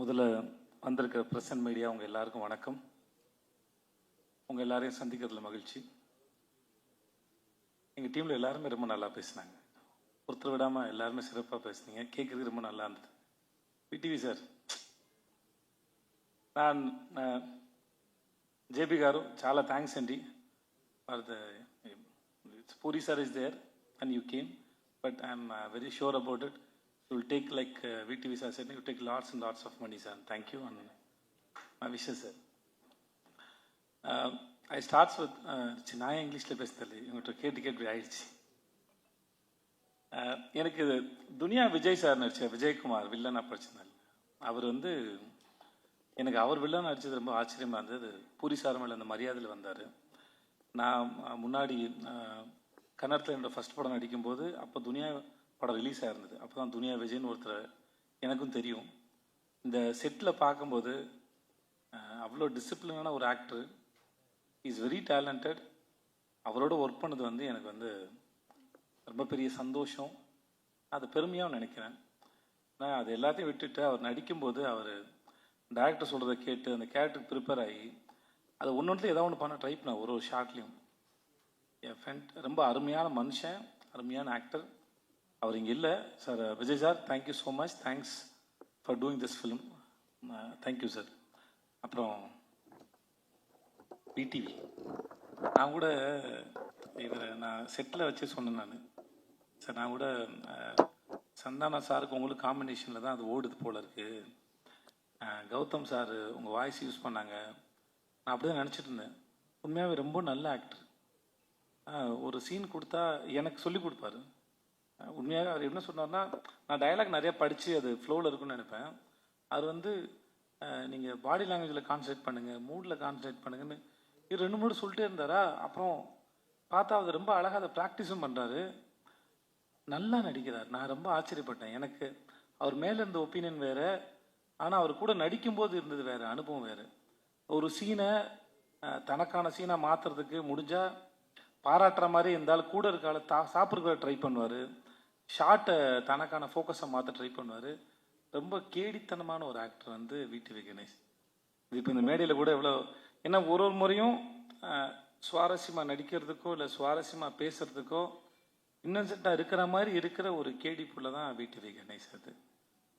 முதல்ல வந்திருக்கிற press and media உங்கள் எல்லாருக்கும் வணக்கம். உங்கள் எல்லாரையும் சந்திக்கிறதுல மகிழ்ச்சி. எங்கள் டீமில் எல்லாருமே ரொம்ப நல்லா பேசினாங்க. ஒருத்தர் விடாமல் எல்லாருமே சிறப்பாக பேசுனீங்க. கேட்குறது ரொம்ப நல்லா இருந்தது. విటివి సార్, நான் జేపీ గారు చాలా థ్యాంక్స్ అండి for the Puri sir is there and you came, but I'm very sure about it. You will take, like VTV sir said, you take lots and lots of money, sir. Thank you and my wishes, sir. I starts with நான் இங்கிலீஷில் பேசுதல் இவங்கள்ட்ட கேட்டு ஆயிடுச்சு. எனக்கு துனியா Vijay sir நடிச்ச விஜயகுமார் வில்லனாக படிச்சிருந்தார். அவர் எனக்கு அவர் வில்லன் நடிச்சது ரொம்ப ஆச்சரியமாக இருந்தது. பூரி சார் மேலே அந்த மரியாதையில் வந்தார். நான் முன்னாடி கன்னடத்தில் என்னோடய ஃபஸ்ட் படம் நடிக்கும்போது அப்போ துனியா படம் ரிலீஸ் ஆகிருந்தது. அப்போ தான் துனியா விஜய்னு ஒருத்தர் எனக்கும் தெரியும். இந்த செட்டில் பார்க்கும்போது அவ்வளோ டிசிப்ளினான ஒரு ஆக்டர், இஸ் வெரி டேலண்டட். அவரோட ஒர்க் பண்ணது எனக்கு ரொம்ப பெரிய சந்தோஷம், அது பெருமையாக நினைக்கிறேன். நான் அது எல்லாத்தையும் விட்டுட்டு அவர் நடிக்கும்போது அவர் டேரக்டர் சொல்கிறத கேட்டு அந்த கேரக்டருக்கு ப்ரிப்பேர் ஆகி அதை ஒன்று ஏதாவது ஒன்று பண்ண ட்ரை பண்ண ஒரு ஷார்ட்லேயும் என் ஃப்ரெண்ட் ரொம்ப அருமையான மனுஷன், அருமையான ஆக்டர். அவர் இங்கே இல்லை sir. Vijay sir, thank you so much. Thanks for doing this film. Thank you sir. அப்புறம் விடிவி, நான் கூட நான் செட்டில் வச்சு சொன்னேன். நான் கூட சந்தானா சாருக்கு உங்களுக்கு காம்பினேஷனில் தான் அது ஓடுது போல இருக்குது. கௌதம் சார் உங்கள் வாய்ஸ் யூஸ் பண்ணாங்க. நான் அப்படி தான் நினச்சிட்டு இருந்தேன். உண்மையாகவே ரொம்ப நல்ல ஆக்டர். ஒரு சீன் கொடுத்தா எனக்கு சொல்லி கொடுப்பாரு. உண்மையாக அவர் என்ன சொன்னார்னா, நான் டயலாக் நிறையா படித்து அது ஃப்ளோவில் இருக்குன்னு நினைப்பேன். அவர் நீங்கள் பாடி லாங்குவேஜில் கான்சன்ட்ரேட் பண்ணுங்கள், மூடில் கான்சன்ட்ரேட் பண்ணுங்கன்னு இது 2-3 சொல்லிட்டே இருந்தாரா. அப்புறம் பார்த்தா அவர் ரொம்ப அழகாக அதை ப்ராக்டிஸும் பண்ணுறாரு, நல்லா நடிக்கிறார். நான் ரொம்ப ஆச்சரியப்பட்டேன். எனக்கு அவர் மேலே இருந்த ஒப்பீனியன் வேறு, ஆனால் அவர் கூட நடிக்கும்போது இருந்தது வேறு, அனுபவம் வேறு. ஒரு சீனை தனக்கான சீனாக மாற்றுறதுக்கு முடிஞ்சால் பாராட்டுற மாதிரி இருந்தாலும் கூட இருக்கால சாப்பிட்றத ட்ரை பண்ணுவார். ஷார்ட்டை தனக்கான ஃபோக்கஸை மாற்ற ட்ரை பண்ணுவார். ரொம்ப கேடித்தனமான ஒரு ஆக்டர் விடிவி கணேஷ். இது இப்போ இந்த மேடையில் கூட எவ்வளோ ஏன்னா ஒரு முறையும் சுவாரஸ்யமாக நடிக்கிறதுக்கோ இல்லை சுவாரஸ்யமாக பேசுகிறதுக்கோ இன்னசென்ட்டாக இருக்கிற மாதிரி இருக்கிற ஒரு கேடி புள்ள தான் விடிவி கணேஷ். அது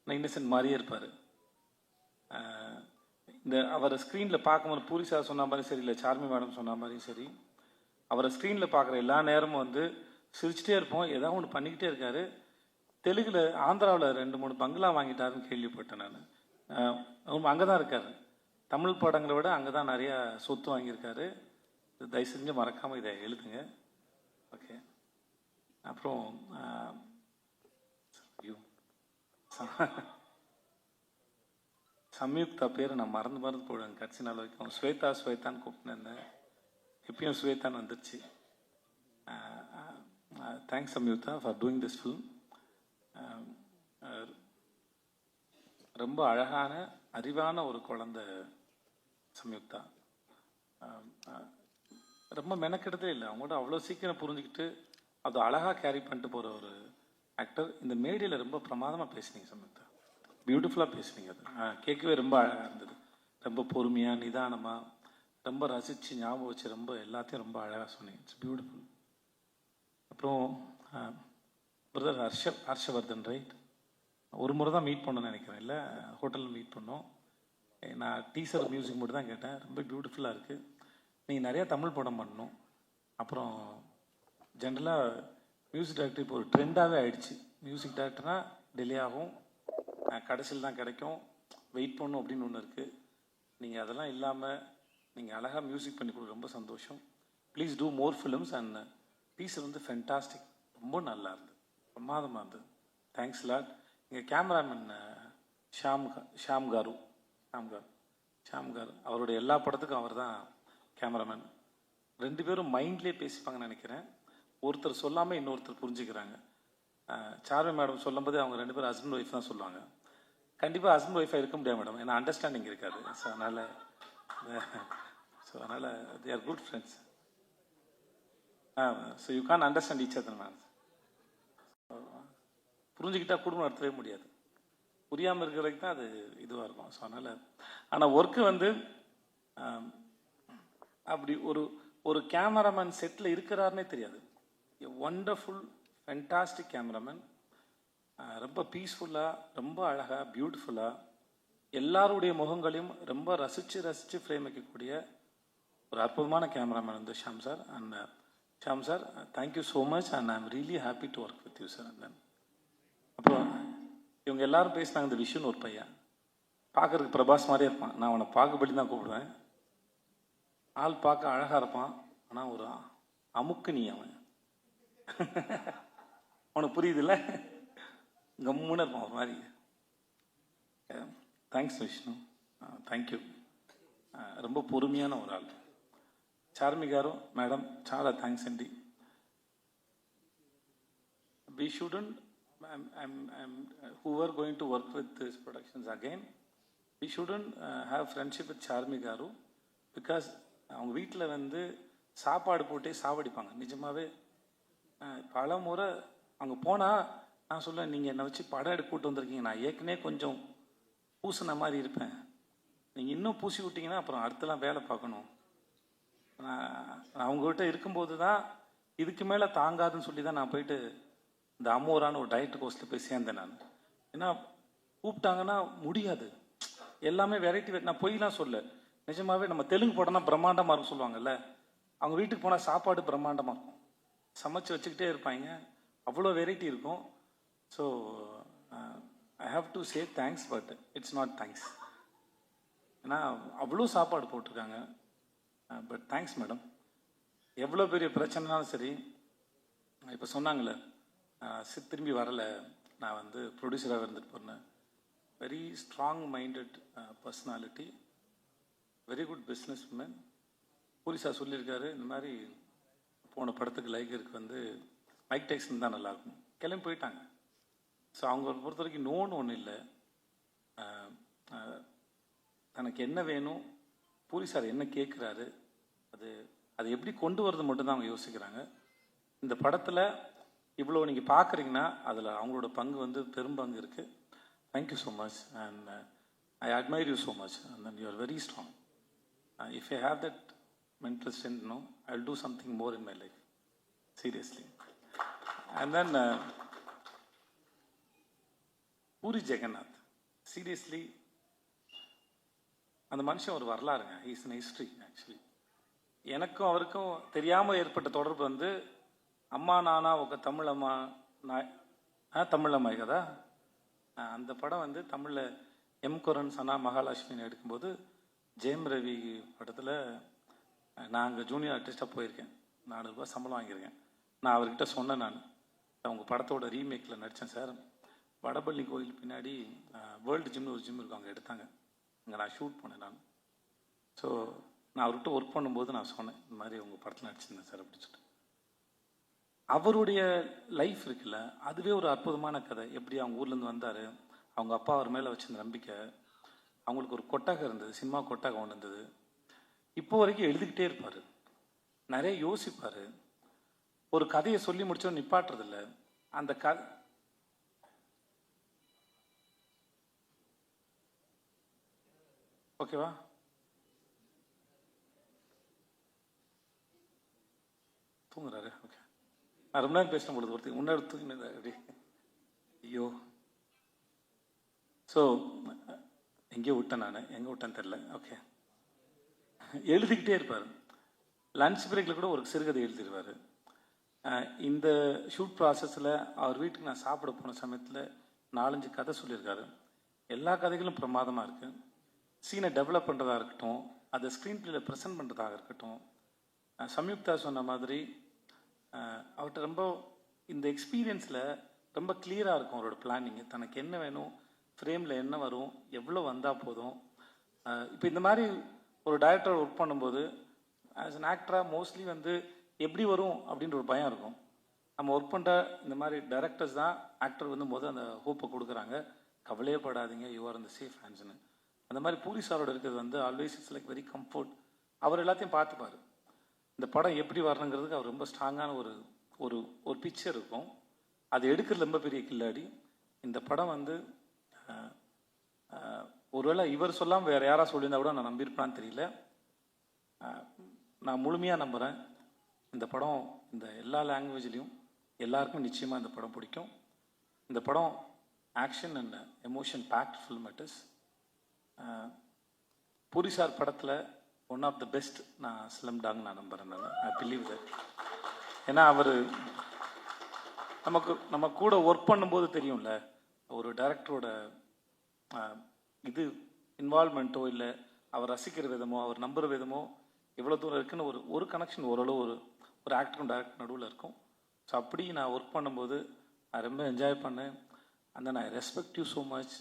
நான் இன்னசென்ட் மாதிரியே இருப்பார். இந்த அவரை ஸ்க்ரீனில் பார்க்கும்போது பூரி சார் சொன்ன மாதிரி சரி, இல்லை சார்மி மேடம் சொன்ன மாதிரியும் சரி, அவரை ஸ்க்ரீனில் பார்க்குற எல்லா நேரமும் சிரிச்சிட்டே இருப்போம். ஏதாவது ஒன்று பண்ணிக்கிட்டே இருக்காரு. தெலுங்கில் ஆந்திராவில் 2-3 பங்களா வாங்கிட்டாருன்னு கேள்விப்பட்டேன் நான். அங்கே தான் இருக்கார். தமிழ் படங்களை விட அங்கே தான் நிறையா சொத்து வாங்கியிருக்காரு. தயவு செஞ்சு மறக்காமல் இதை எழுதுங்க. ஓகே. அப்புறம் சம்யுக்தா பேர் நான் மறந்து போடுவேன் கடைசி நாள் வரைக்கும். ஸ்வேதான்னு கூப்பிட்டேன். எப்பயும் ஸ்வேதான் வந்துருச்சு. Thanks Samyuktha for doing this film. ரொம்ப அழகான அறிவான ஒரு குழந்தை சம்யுக்தா. ரொம்ப மெனக்கெடுதே இல்லை. அவங்களோட அவ்வளோ சீக்கிரம் புரிஞ்சுக்கிட்டு அது அழகாக கேரி பண்ணிட்டு போகிற ஒரு ஆக்டர். இந்த மேடையில் ரொம்ப பிரமாதமாக பேசுனீங்க சம்யுக்தா, பியூட்டிஃபுல்லாக பேசுனீங்க. அது கேட்கவே ரொம்ப அழகாக இருந்தது. ரொம்ப பொறுமையாக நிதானமாக ரொம்ப ரசித்து ஞாபகம் வச்சு ரொம்ப எல்லாத்தையும் ரொம்ப அழகாக சொன்னீங்க. It's beautiful. அப்புறம் பிரதர் ஹர்ஷவர்தன், ரைட்? ஒரு முறை தான் மீட் பண்ணணும்னு நினைக்கிறேன், இல்லை ஹோட்டலில் மீட் பண்ணோம். நான் டீசர் மியூசிக் மட்டும் தான் கேட்டேன். ரொம்ப பியூட்டிஃபுல்லாக இருக்குது. நீங்கள் நிறையா தமிழ் படம் பண்ணணும். அப்புறம் ஜென்ரலாக மியூசிக் டைரக்டர் இப்போ ஒரு ட்ரெண்டாகவே ஆகிடுச்சு. மியூசிக் டைரக்டர்னால் டிலே ஆகும், கடைசியில் தான் கிடைக்கும், வெயிட் பண்ணணும் அப்படின்னு ஒன்று இருக்குது. நீங்கள் அதெல்லாம் இல்லாமல் நீங்கள் அழகாக மியூசிக் பண்ணி கொடுக்க ரொம்ப சந்தோஷம். Please do more films. And teaser fantastic, ரொம்ப நல்லா இருந்தது, பிரமாதமாக இருந்தது. Thanks lot. எங்கள் கேமராமேன் ஷாம் காரு அவருடைய எல்லா படத்துக்கும் அவர் தான் கேமராமேன். 2 பேரும் மைண்ட்லேயே பேசிப்பாங்கன்னு நினைக்கிறேன். ஒருத்தர் சொல்லாமல் இன்னொருத்தர் புரிஞ்சுக்கிறாங்க. சார்மி மேடம் சொல்லும்போது அவங்க 2 பேரும் ஹஸ்பண்ட் ஒய்ஃப் தான் சொல்லுவாங்க. கண்டிப்பாக ஹஸ்பண்ட் ஒய்ஃபாக இருக்க முடியாது மேடம், ஏன்னா அண்டர்ஸ்டாண்டிங் இருக்காது. ஸோ அதனால் they are good friends. So you can understand each other ma'am. புரிஞ்சுக்கிட்டா குடும்பம் நடத்தவே முடியாது. புரியாமல் இருக்கிற வரைக்கும் தான் அது இதுவாக இருக்கும். ஸோ அதனால் ஆனால் ஒர்க்கு வந்து அப்படி ஒரு ஒரு கேமராமேன் செட்டில் இருக்கிறாருன்னே தெரியாது. ஒண்டர்ஃபுல் ஃபென்டாஸ்டிக் கேமராமேன், ரொம்ப பீஸ்ஃபுல்லாக, ரொம்ப அழகாக, பியூட்டிஃபுல்லாக எல்லாருடைய முகங்களையும் ரொம்ப ரசித்து ஃப்ரேம் வைக்கக்கூடிய ஒரு அற்புதமான கேமராமேன் வந்து Shyam sir. And Shyam sir, thank you so much and I am really happy to work with you sir. And then அப்புறம் இவங்க எல்லாரும் பேசினாங்க. இந்த விஷுன்னு ஒரு பையன் பார்க்கறதுக்கு பிரபாஸ் மாதிரியே இருப்பான். நான் அவனை பாகுபலி தான் கூப்பிடுவேன். ஆள் பார்க்க அழகாக இருப்பான், ஆனால் ஒரு அமுக்கு நீ அவன் அவனுக்கு புரியுதுல்ல, கம்முன்னு இருப்பான் ஒரு மாதிரி. Thanks Vishnu, thank you. ரொம்ப பொறுமையான ஒரு ஆள். చార్మి గారు, మేడం చాలా థ్యాంక్స్ అండి. We shouldn't, who are going to work with these productions again, we shouldn't have friendship with Charmi గారు because அவங்க வீட்டில் வந்து சாப்பாடு போட்டே சாவடிப்பாங்க. நிஜமாகவே பல முறை அவங்க போனால் நான் சொல்லுவேன், நீங்கள் என்னை வச்சு படம் எடுக்க கூட்டு வந்திருக்கீங்க, நான் ஏற்கனவே கொஞ்சம் பூசின மாதிரி இருப்பேன், நீங்கள் இன்னும் பூசி விட்டீங்கன்னா அப்புறம் அடுத்தலாம் வேலை பார்க்கணும். நான் அவங்ககிட்ட இருக்கும்போது தான் இதுக்கு மேலே தாங்காதுன்னு சொல்லி தான் நான் போயிட்டு இந்த அமோரான ஒரு டயட் கோர்ஸில் போய் சேர்ந்தேன் நான். ஏன்னா கூப்பிட்டாங்கன்னா முடியாது, எல்லாமே வெரைட்டி. நான் பொய்லாம் சொல்ல, நிஜமாகவே நம்ம தெலுங்கு படம்னா பிரம்மாண்டமாக இருக்கும் சொல்லுவாங்கல்ல, அவங்க வீட்டுக்கு போனால் சாப்பாடு பிரம்மாண்டமாக இருக்கும், சமைச்சு வச்சுக்கிட்டே இருப்பாங்க, அவ்வளோ வெரைட்டி இருக்கும். So I have to say thanks, but it's not thanks. ஏன்னா அவ்வளோ சாப்பாடு போட்டிருக்காங்க. But thanks madam. எவ்வளோ பெரிய பிரச்சனைனாலும் சரி, இப்போ சொன்னாங்களே திரும்பி வரலை, நான் வந்து ப்ரொடியூசராக இருந்துட்டு போனேன். Very strong minded personality, very good business woman. Puri sir சொல்லியிருக்காரு, இந்த மாதிரி போன படத்துக்கு லைகருக்கு வந்து மைக் டைசன் தான் நல்லாயிருக்கும், கிளம்பி போயிட்டாங்க. ஸோ அவங்கள பொறுத்த வரைக்கும் நோன்னு ஒன்றும் இல்லை. தனக்கு என்ன வேணும், பூரி சார் என்ன கேட்குறாரு, அது எப்படி கொண்டு வரது மட்டும்தான் அவங்க யோசிக்கிறாங்க. இந்த படத்தில் இவ்வளோ நீங்கள் பார்க்குறீங்கன்னா அதில் அவங்களோட பங்கு வந்து பெரும்பங்கு இருக்குது. Thank you so much and I admire you so much and you are very strong. If I have that mental strength, no, I will do something more in my life, seriously. And then Puri Jagannath, seriously, அந்த மனுஷன் ஒரு வரலாறுங்க. he is an history actually. எனக்கும் அவருக்கும் தெரியாமல் ஏற்பட்ட தொடர்பு வந்து அம்மா நானா ఒక தமிழம்மா தமிழம்மாய் கதா, அந்த படம் வந்து தமிழில் எம் குரன் சனா மகாலட்சுமின்னு எடுக்கும்போது ஜெயம் ரவி படத்தில் நான் அங்கே ஜூனியர் ஆர்டிஸ்டாக போயிருக்கேன். 4 ரூபா சம்பளம் வாங்கியிருக்கேன். நான் அவர்கிட்ட சொன்னேன், நான் உங்கள் படத்தோட ரீமேக்கில் நடித்தேன் சார், வடபள்ளி கோயில் பின்னாடி வேர்ல்டு ஜிம்னு ஒரு ஜிம் இருக்கும், அங்கே எடுத்தாங்க, அங்கே நான் ஷூட் பண்ணேன் நான். ஸோ நான் அவர்கிட்ட ஒர்க் பண்ணும்போது நான் சொன்னேன், இந்த மாதிரி உங்கள் படத்தில் நடிச்சிருந்தேன் சார் அப்படின்னு சொல்லிட்டு. அவருடைய லைஃப் இருக்குல்ல, அதுவே ஒரு அற்புதமான கதை. எப்படி அவங்க ஊர்லேருந்து வந்தார், அவங்க அப்பா அவர் மேலே வச்சிருந்த நம்பிக்கை, அவங்களுக்கு ஒரு கொட்டகம் இருந்தது, சினிமா கொட்டகம் ஒன்று இருந்தது. இப்போ வரைக்கும் எழுதிக்கிட்டே இருப்பார், நிறைய யோசிப்பார், ஒரு கதையை சொல்லி முடிச்சோம் நிப்பாட்டுறதில்ல. அந்த கதை ஓகேவா, தூங்குறாரு. ஓகே, நான் ரொம்ப நேரம் பேசின பொழுது ஒருத்தர் முன்னாடி தூங்கினது அப்படி, ஐயோ. ஸோ எங்கேயோ விட்டேன், நான் எங்கே விட்டேன்னு தெரில. ஓகே, எழுதிக்கிட்டே இருப்பார். லன்ச் பிரேக்கில் கூட ஒரு சிறுகதை எழுதிடுவார். இந்த ஷூட் ப்ராசஸில் அவர் வீட்டுக்கு நான் சாப்பிட போன சமயத்தில் 4-5 கதை சொல்லியிருக்காரு. எல்லா கதைகளும் பிரமாதமாக இருக்குது. சீனை டெவலப் பண்ணுறதா இருக்கட்டும், அதை ஸ்க்ரீன் பிளேயில் ப்ரெசென்ட் பண்ணுறதாக இருக்கட்டும். சம்யுக்தா சொன்ன மாதிரி அவர்கிட்ட ரொம்ப இந்த எக்ஸ்பீரியன்ஸில் ரொம்ப கிளியராக இருக்கும் அவரோட பிளானிங்கு. தனக்கு என்ன வேணும், ஃப்ரேமில் என்ன வரும், எவ்வளோ வந்தால் போதும். இப்போ இந்த மாதிரி ஒரு டைரக்டர் ஒர்க் பண்ணும்போது ஆஸ் அன் ஆக்டராக மோஸ்ட்லி வந்து எப்படி வரும் அப்படின்ற ஒரு பயம் இருக்கும். நம்ம ஒர்க் பண்ணுற இந்த மாதிரி டைரக்டர்ஸ் தான் ஆக்டர் வந்து அந்த ஹோப்பை கொடுக்குறாங்க, கவலையே படாதீங்க, யூ ஆர் இந்த சேஃப் ஹேண்ட்ஸ்னு. அந்த மாதிரி பூரி சாரோட இருக்கிறது வந்து always it's like very comfort. அவர் எல்லாத்தையும் பார்த்துப்பார். இந்த படம் எப்படி வரணுங்கிறதுக்கு அவர் ரொம்ப ஸ்ட்ராங்கான ஒரு ஒரு ஒரு பிக்சர் இருக்கும். அது எடுக்கிறது ரொம்ப பெரிய கில்லாடி. இந்த படம் வந்து ஒருவேளை இவர் சொல்லாமல் வேறு யாராவது சொல்லியிருந்தா கூட நான் நம்பியிருப்பான்னு தெரியல. நான் முழுமையாக நம்புகிறேன் இந்த படம் இந்த எல்லா லாங்குவேஜ்லேயும் எல்லாருக்கும் நிச்சயமாக இந்த படம் பிடிக்கும். இந்த படம் action and emotion packed film it is. Puri sir படத்தில் ஒன் ஆஃப் த பெஸ்ட் நான் ஸ்லம் டாங் நான் நம்புகிறேன். I believe that. ஏன்னா அவர் நம்ம கூட ஒர்க் பண்ணும்போது தெரியும்ல, ஒரு டைரக்டரோட இது இன்வால்மெண்ட்டோ இல்லை அவர் ரசிக்கிற விதமோ அவர் நம்புகிற விதமோ எவ்வளோ தூரம் இருக்குன்னு ஒரு கனெக்ஷன் ஓரளவு ஒரு ஆக்டரும் டைரக்டர் நடுவில் இருக்கும். ஸோ அப்படி நான் ஒர்க் பண்ணும்போது நான் ரொம்ப என்ஜாய் பண்ணேன். And then I respect you so much,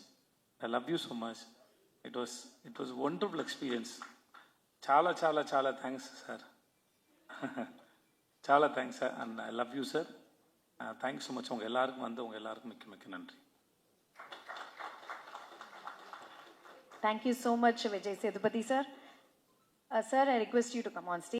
I love you so much. It was wonderful experience. చాలా చాలా చాలా థ్యాంక్స్ సార్. చాలా thanks sir and I love you sir. Thanks so much. உங்கள் எல்லாருக்கும் உங்கள் எல்லாருக்கும் மிக்க மிக்க நன்றி. Thank you so much, Vijay Sethupathi sir. Sir, I request you to come on stage.